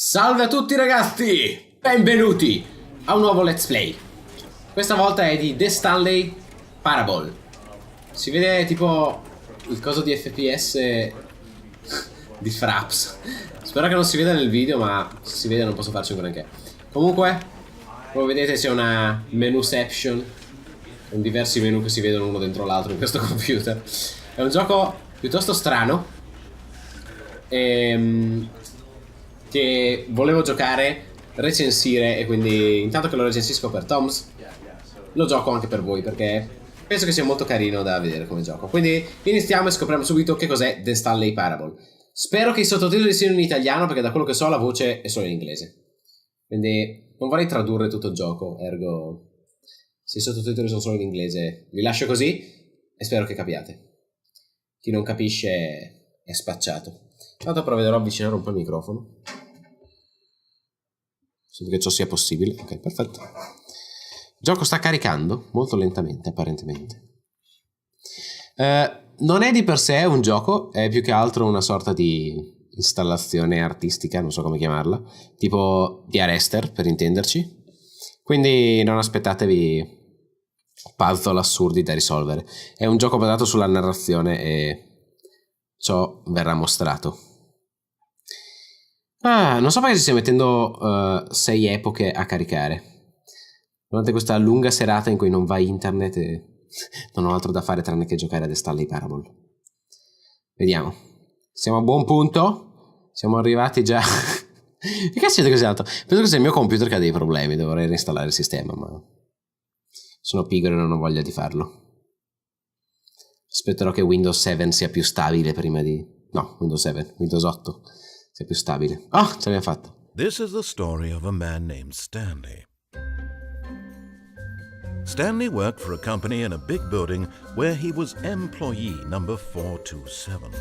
Salve a tutti ragazzi, benvenuti a un nuovo let's play. Questa volta è di The Stanley Parable. Si vede tipo il coso di FPS di Fraps. Spero che non si veda nel video, ma se si vede non posso farci un granché. Comunque, come vedete c'è una menuception con diversi menu che si vedono uno dentro l'altro in questo computer. È un gioco piuttosto strano che volevo giocare, recensire, e quindi intanto che lo recensisco per Toms lo gioco anche per voi perché penso che sia molto carino da vedere come gioco. Quindi iniziamo e scopriamo subito che cos'è The Stanley Parable. Spero che i sottotitoli siano in italiano perché da quello che so la voce è solo in inglese, quindi non vorrei tradurre tutto il gioco, ergo se i sottotitoli sono solo in inglese li lascio così e spero che capiate. Chi non capisce è spacciato. Tanto provvederò a avvicinare un po' il microfono. Sento che ciò sia possibile. Ok, perfetto. Il gioco sta caricando molto lentamente, apparentemente. Non è di per sé un gioco, è più che altro una sorta di installazione artistica, non so come chiamarla, tipo di Arrester, per intenderci. Quindi non aspettatevi puzzle assurdi da risolvere. È un gioco basato sulla narrazione e ciò verrà mostrato. Non so perché si stia mettendo 6 epoche a caricare durante questa lunga serata in cui non va internet e non ho altro da fare tranne che giocare a The Stanley Parable. Vediamo. Siamo a buon punto. Siamo arrivati già. Che cazzo è così alto? Penso che sia il mio computer che ha dei problemi. Dovrei reinstallare il sistema, ma sono pigro e non ho voglia di farlo. Aspetterò che Windows 7 sia più stabile prima di... No, Windows 7, Windows 8 sia più stabile. Oh, ce l'abbiamo fatta. This is the story of a man named Stanley. Stanley worked for a company in a big building where he was employee number 427.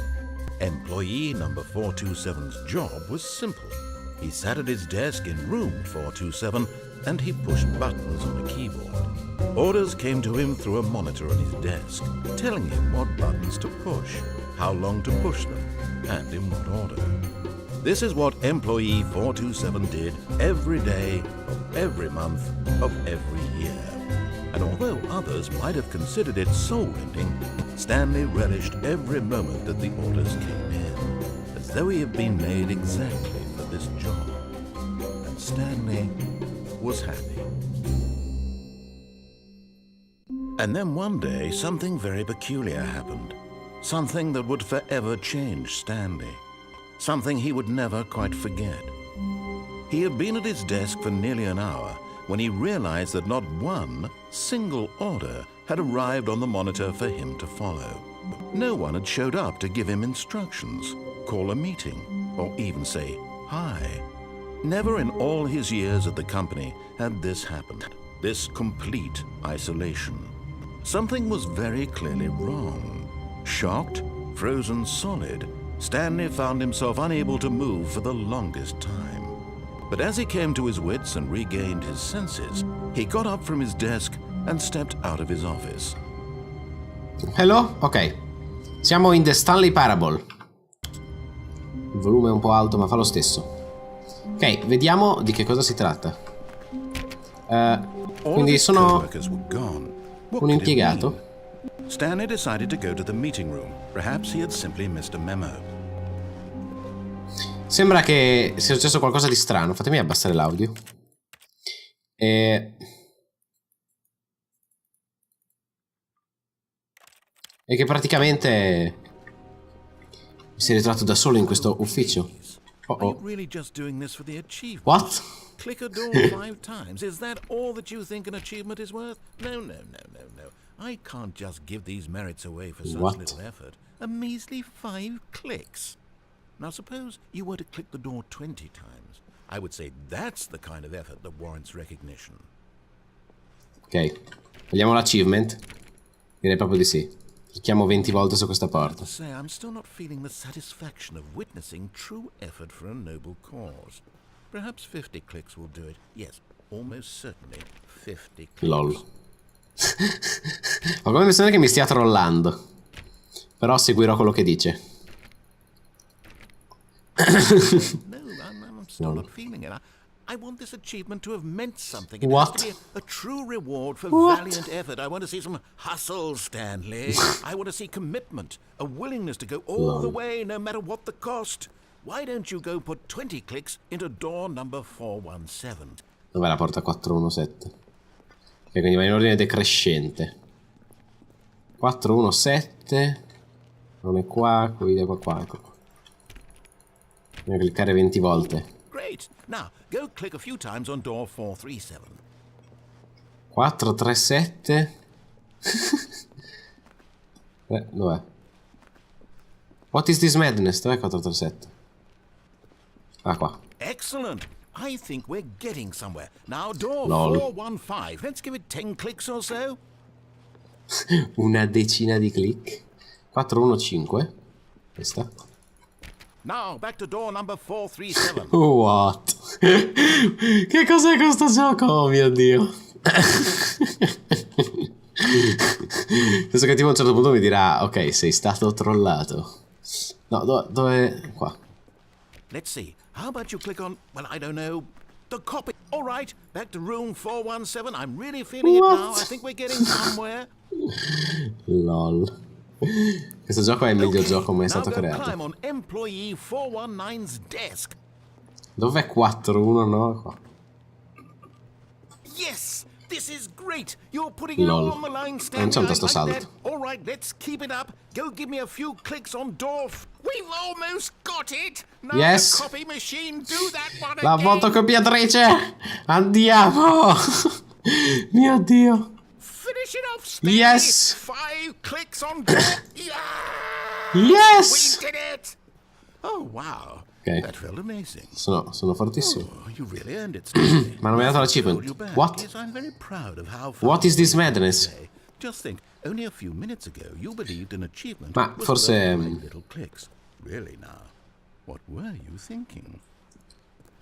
Employee number 427's job was simple. He sat at his desk in room 427 and he pushed buttons on a keyboard. Orders came to him through a monitor on his desk, telling him what buttons to push, how long to push them, and in what order. This is what employee 427 did every day of every month of every year. And although others might have considered it soul-rending, Stanley relished every moment that the orders came in, as though he had been made exactly for this job. And Stanley was happy. And then one day, something very peculiar happened. Something that would forever change Stanley. Something he would never quite forget. He had been at his desk for nearly an hour when he realized that not one single order had arrived on the monitor for him to follow. No one had showed up to give him instructions, call a meeting, or even say hi. Never in all his years at the company had this happened, this complete isolation. Something was very clearly wrong. Shocked, frozen solid, Stanley found himself unable to move for the longest time. But as he came to his wits and regained his senses, he got up from his desk and stepped out of his office. Hello? Ok. Siamo in The Stanley Parable. Il volume è un po' alto, ma fa lo stesso. Ok, vediamo di che cosa si tratta. Quindi sono un impiegato. Stanley decided to go to the meeting room. Perhaps he had simply missed a memo. Sembra che sia successo qualcosa di strano. Fatemi abbassare l'audio. E che praticamente mi si è ritrovato da solo in questo ufficio. Oh. What? Click a door 5 times. Is that all that you think an achievement is worth? No. I can't just give these merits away for such little effort. A measly 5 clicks. Now suppose you were to click the door 20 times. I would say that's the kind of effort that warrants recognition. Ok, vediamo l'achievement. Direi proprio di sì. Clicchiamo 20 volte su questa porta. I'm still not feeling the satisfaction of witnessing true effort for a noble cause. Perhaps 50 clicks will do it. Yes, almost certainly 50 clicks. LOL. Ho come l'impressione che mi stia trollando. Però seguirò quello che dice. No, I'm still not feeling it. I want this achievement to have meant something. It What? has to be a true reward for What? valiant effort. I want to see some hustle, Stanley. I want to see commitment, a willingness to go all the way, no matter what the cost. Why don't you go put 20 clicks into door number 417? Dov'è la porta 417? Ok, quindi va in ordine decrescente. 417. Non è qua, qui è qua, ecco qua. Devo cliccare 20 volte. Great. Now, go click a few times on door 437. 437. Dov'è? What is this madness? Dov'è 437? Ah, qua. Excellent. I think we're getting somewhere. Now, door Lol. 415. Let's give it 10 clicks or so. Una decina di click. 415. Questa. Now, back to door number 437. What? Che cos'è questo gioco? Oh mio Dio. Penso che tipo a un certo punto mi dirà: ok, sei stato trollato. No, dove? Qua. Let's see. How about you click on, well, I don't know, the copy. All right, back to room 417. I'm really feeling it now. I think we're getting somewhere. Lol. Questo gioco è il miglior gioco mai stato now go creato. climb on employee 419's desk. Dov'è 419? Qua. Yes, this is great. You're putting it Lol. all on the line, Non Stanley. c'è un I tasto like salto. that. All right, let's keep it up. Go give me a few clicks on door. We've almost got it. Now Yes. the copy machine, do that one La again. fotocopiatrice! Andiamo! Mio Dio! Finish it off, Stanley. Yes. 5 clicks on door. Yeah! Yes! We did it. Oh, wow. Ok, That felt amazing. sono fortissimo. Oh, you really earned it, Stanley. Ma non mi ha dato Hold you l'achievement. back. What? Yes, I'm very proud of how far What is this we've come madness? today. Just think, only a few minutes ago you believed an achievement Ma was forse- worth 5 little clicks. Really now? What were you thinking?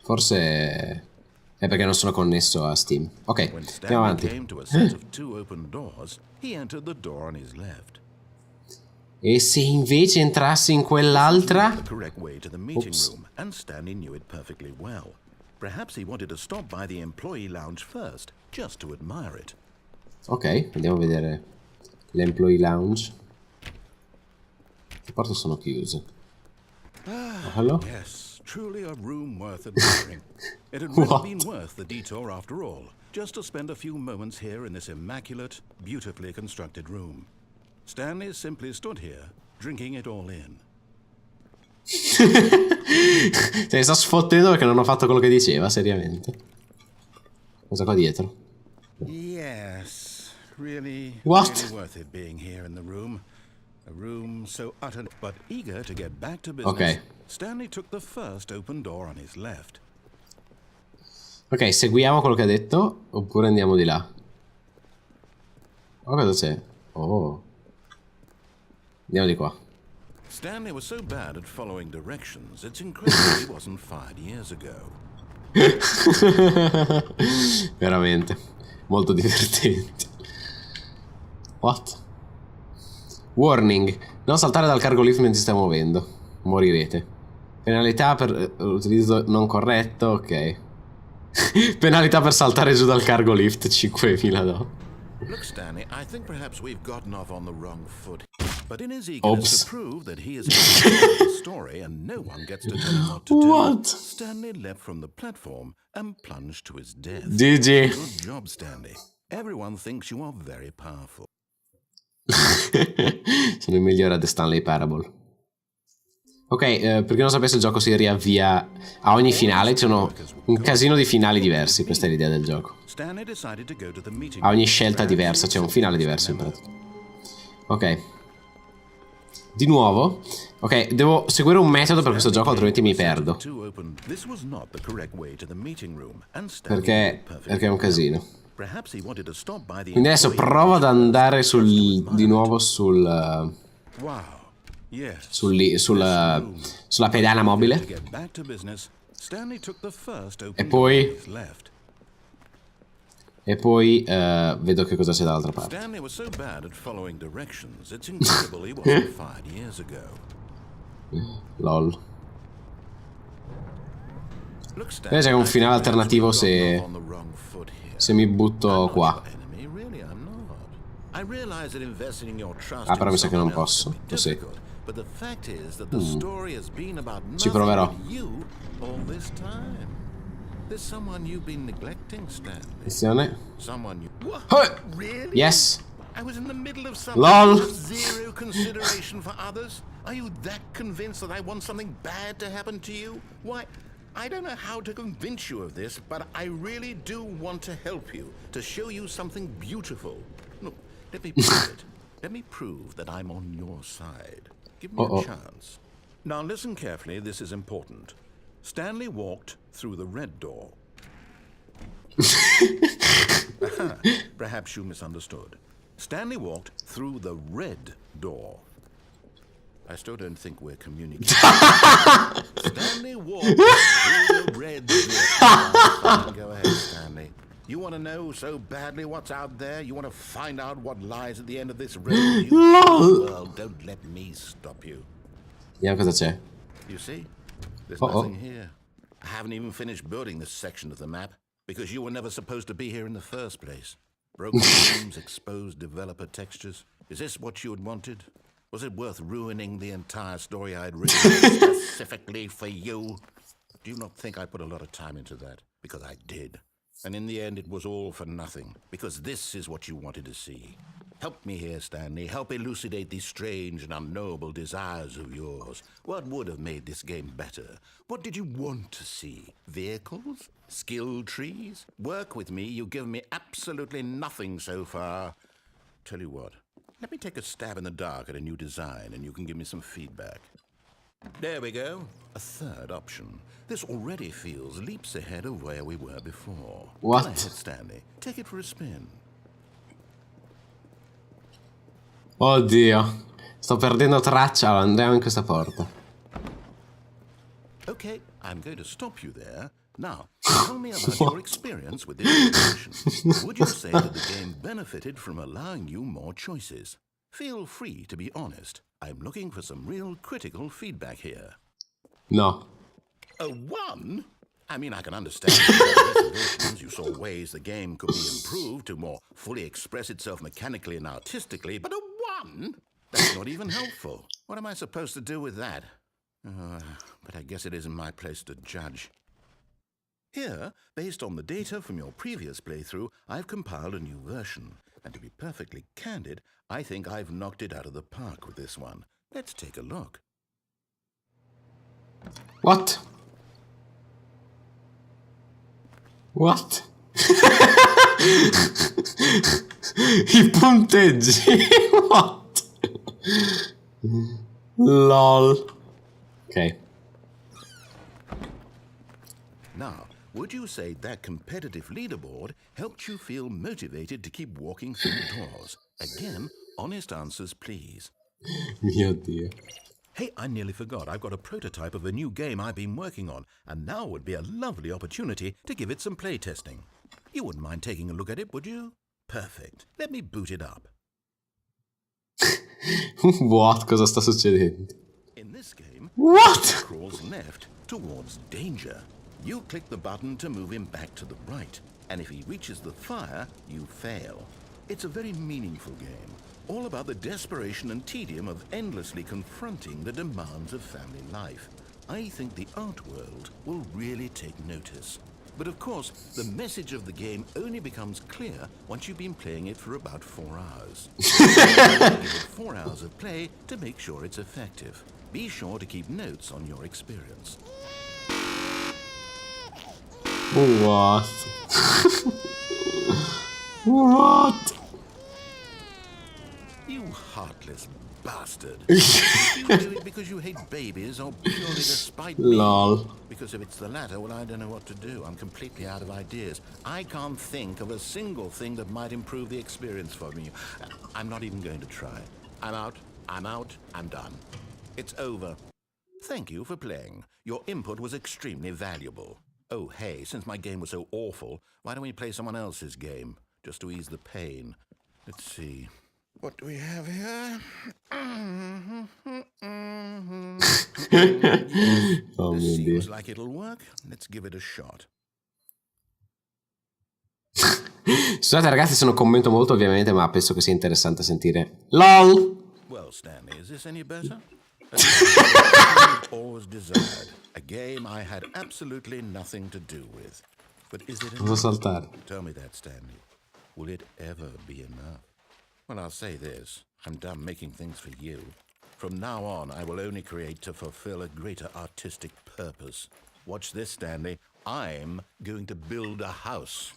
Forse è perché non sono connesso a Steam. Ok, When andiamo Stanley avanti. came to a set of 2 open doors, he entered the door on his left. E se invece entrassi in quell'altra? The correct way to the meeting Oops. room, and Stanley knew it perfectly well. Perhaps he wanted to stop by the employee lounge first, just to admire it. Ok, andiamo a vedere l'employee lounge. Le porte sono chiuse. Oh, hello? Yes, truly a room worth admiring. It had What? really been worth the detour after all, just to spend a few moments here in this immaculate, beautifully constructed room. Stanley simply stood here, drinking it all in. Se ne sta sfottendo perché non ho fatto quello che diceva, seriamente. Cosa qua dietro? Yes, really, What? really worth it being here in the room. A room so utterly... But eager to get back to business, Ok. Stanley took the first open door on his left. Ok, seguiamo quello che ha detto oppure andiamo di là? Oh, cosa c'è? Oh. Andiamo di qua. Stanley was so bad at following directions, it's incredible he wasn't fired years ago. Veramente. Molto divertente. What? Warning. Non saltare dal cargo lift mentre si sta muovendo. Morirete. Penalità per l'utilizzo non corretto. Ok. Penalità per saltare giù dal cargo lift. 5.000 $. Look, Stanley, I think perhaps we've gotten off on the wrong foot. But in his eagerness Oops. to prove that he is in control of the story and no one gets to tell him what to What? do, Stanley leapt from the platform and plunged to his death. GG. Good job, Stanley. Everyone thinks you are very powerful. Sono il migliore a The Stanley Parable. Ok, per chi non sapesse il gioco si riavvia a ogni finale. Ci sono un casino di finali diversi. Questa è l'idea del gioco. Stanley decided to go to the meeting A ogni room. scelta diversa c'è un finale diverso in pratica. Ok. Di nuovo. Ok, devo seguire un metodo per questo gioco, altrimenti mi perdo. This was not the correct way to the meeting room, and Stanley Perché knew perfectly è un well. casino. Perhaps he wanted to stop by the Quindi adesso employee provo ad lounge andare first, just to admire di it. nuovo Wow. Yes. sulla pedana To mobile. get back to business, Stanley took the first open E poi- door on his left. E poi vedo che cosa c'è dall'altra parte. Stanley was so bad at following directions, it's incredible he wasn't fired years ago. LOL. Look, Vedi c'è un finale alternativo se mi butto qua. Però mi sa che non posso. O sì. Ci proverò. Attenzione. Yes. I was in the middle of something LOL. with zero consideration for others. Are you that convinced that I want something bad to happen to you? Why, I don't know how to convince you of this, but I really do want to help you, to show you something beautiful. Look, let me prove it. Let me prove that I'm on your side. Give me a chance. Now listen carefully, this is important. Stanley walked through the red door. Perhaps you misunderstood. Stanley walked through the red door. I still don't think we're communicating. Stanley walked through the red door. Go ahead, Stanley. You want to know so badly what's out there? You want to find out what lies at the end of this road? Well, don't let me stop you. Vediamo cosa c'è. You see? There's nothing here. I haven't even finished building this section of the map because you were never supposed to be here in the first place. Broken rooms, exposed developer textures. Is this what you had wanted? Was it worth ruining the entire story I'd written specifically for you? Do you not think I put a lot of time into that? Because I did. And in the end, it was all for nothing. Because this is what you wanted to see. Help me here, Stanley. Help elucidate these strange and unknowable desires of yours. What would have made this game better? What did you want to see? Vehicles? Skill trees? Work with me. You've given me absolutely nothing so far. Tell you what. Let me take a stab in the dark at a new design, and you can give me some feedback. There we go. A third option. This already feels leaps ahead of where we were before. What? Go ahead, Stanley. Take it for a spin. Oddio. Sto perdendo traccia. Andiamo in questa porta. Okay, I'm going to stop you there. Now, tell me about your experience with this innovation. Would you say that the game benefited from allowing you more choices? Feel free to be honest. I'm looking for some real critical feedback here. No. A 1? I mean, I can understand that you saw ways the game could be improved to more fully express itself mechanically and artistically, but a 1? That's not even helpful. What am I supposed to do with that? But I guess it isn't my place to judge. Here, based on the data from your previous playthrough, I've compiled a new version. And to be perfectly candid, I think I've knocked it out of the park with this one. Let's take a look. What? What? I punteggi. What? LOL. Okay. Now, would you say that competitive leaderboard helped you feel motivated to keep walking through the doors? Again, honest answers, please. Mio Dio. Hey, I nearly forgot. I've got a prototype of a new game I've been working on, and now would be a lovely opportunity to give it some playtesting. You wouldn't mind taking a look at it, would you? Perfect. Let me boot it up. What? Cosa sta succedendo? In this game, What? he crawls left towards danger. You click the button to move him back to the right, and if he reaches the fire, you fail. It's a very meaningful game, all about the desperation and tedium of endlessly confronting the demands of family life. I think the art world will really take notice. But of course, the message of the game only becomes clear once you've been playing it for about 4 hours. Give it 4 hours of play to make sure it's effective. Be sure to keep notes on your experience. What? What? You heartless bastard. You do it because you hate babies or purely to spite me? LOL. Because if it's the latter, well, I don't know what to do. I'm completely out of ideas. I can't think of a single thing that might improve the experience for me. I'm not even going to try. I'm out. I'm done. It's over. Thank you for playing. Your input was extremely valuable. Oh, hey, since my game was so awful, why don't we play someone else's game? Just to ease the pain. Let's see. What do we have here? Oh This mio Dio. seems like it'll work. Let's give it a shot. Scusate ragazzi se non commento molto ovviamente, ma penso che sia interessante sentire. LOL! Well, Stanley, is this any better? I've always desired a game I had absolutely nothing to do with. But is it Posso enough? saltare? Tell me that, Stanley. Will it ever be enough? Well, I'll say this. I'm done making things for you. From now on, I will only create to fulfill a greater artistic purpose. Watch this, Stanley. I'm going to build a house.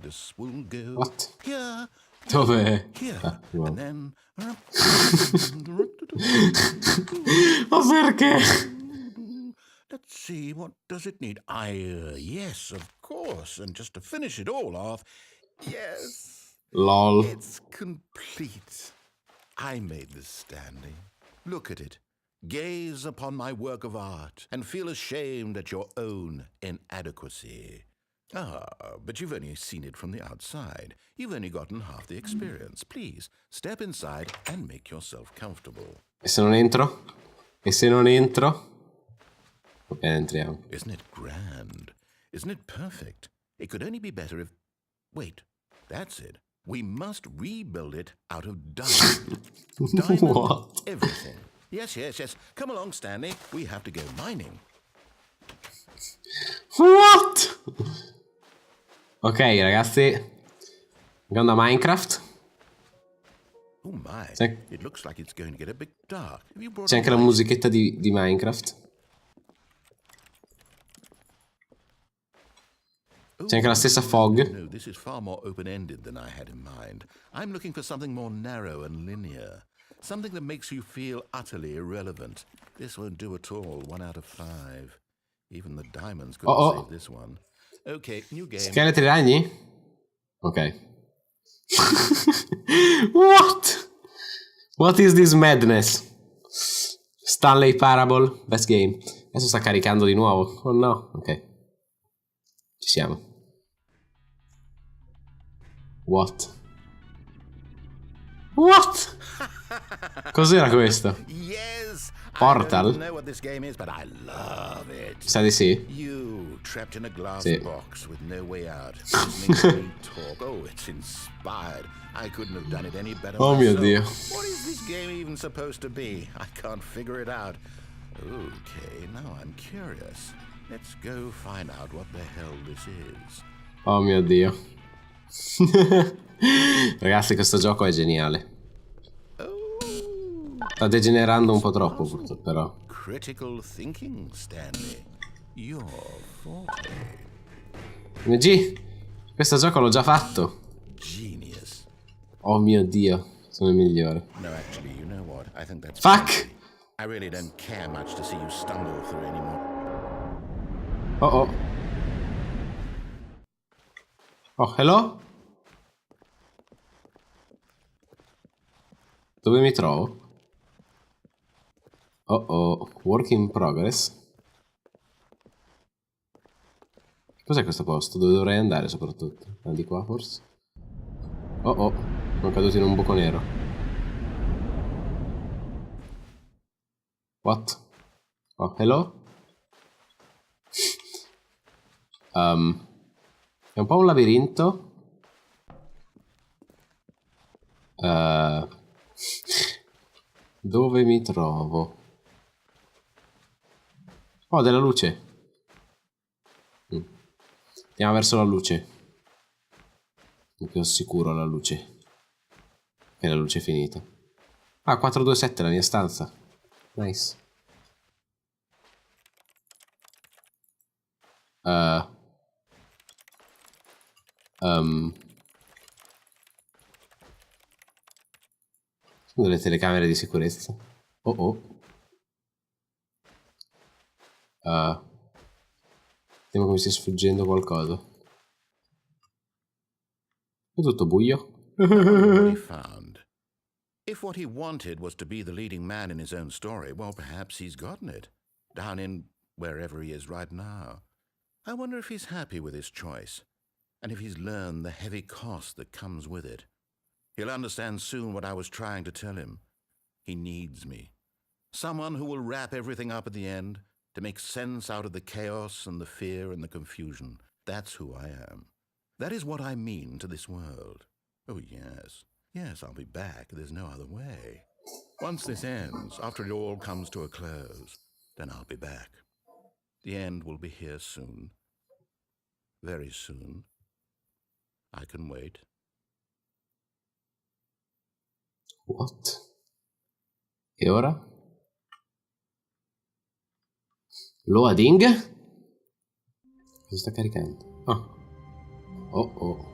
This will go What? here, Dove? here, Ah, wow. and then... Ma perché? Let's see, what does it need? Yes, of course. And just to finish it all off, yes, LOL. it's complete. I made this, Stanley. Look at it. Gaze upon my work of art and feel ashamed at your own inadequacy. But you've only seen it from the outside. You've only gotten half the experience. Please, step inside and make yourself comfortable. E se non entro? E se non entro? Ok, entriamo. Isn't it grand? Isn't it perfect? It could only be better if... Wait, that's it. We must rebuild it out of diamond. Diamond, What? everything. Yes. Come along, Stanley. We have to go mining. What? Ok ragazzi, andiamo da Minecraft. Oh my, it looks like it's going to get a bit dark. Have you brought C'è anche la musichetta di Minecraft. C'è anche la stessa fog. No, this is far more open-ended than I had in mind. I'm looking for something more narrow and linear. Something that makes you feel utterly irrelevant. This won't do at all. 1 out of 5. Even the diamonds couldn't save this one. Okay, new game. Scheletri ragni? Ok. What? What is this madness? Stanley Parable, best game. Adesso sta caricando di nuovo. Oh no, ok. Ci siamo. What? What? Cos'era questo? Yes. Portal? I don't know what this game is, but I love it. Sa di sì? You trapped in a glass Sì. box with no way out, listening to me talk. Oh, it's inspired. I couldn't have done it any better Oh mio myself. Dio. What is this game even supposed to be? I can't figure it out. Okay, now I'm curious. Let's go find out what the hell this is. Oh mio Dio. Ragazzi, questo gioco è geniale. Sta degenerando un po' troppo, purtroppo, però. Critical thinking, Stanley. Your forte. MG, questo gioco l'ho già fatto. Genius. Oh mio Dio, sono il migliore. No, actually, you know what? I think that's... Fuck! I really don't care much to see you stumble through anymore. Oh oh. Oh, hello? Dove mi trovo? Oh oh, work in progress. Cos'è questo posto? Dove dovrei andare soprattutto? Ah, di qua forse? Oh oh, sono caduto in un buco nero. What? Oh, hello? È un po' un labirinto. Dove mi trovo? Oh, della luce. Andiamo verso la luce. Non più sicuro la luce. E la luce è finita. Ah, 427 la mia stanza. Nice. Sono delle telecamere di sicurezza. Oh oh. Temo che mi stia sfuggendo qualcosa. È tutto buio. What he found. If what he wanted was to be the leading man in his own story, well, perhaps he's gotten it. Down in wherever he is right now. I wonder if he's happy with his choice. and if he's learned the heavy cost that comes with it, he'll understand soon what I was trying to tell him. He needs me. Someone who will wrap everything up at the end to make sense out of the chaos and the fear and the confusion. That's who I am. That is what I mean to this world. Oh, yes. Yes, I'll be back. There's no other way. Once this ends, after it all comes to a close, then I'll be back. The end will be here soon. Very soon. I can wait. What? E ora? Loading? Cosa sta caricando? Ah. Oh oh.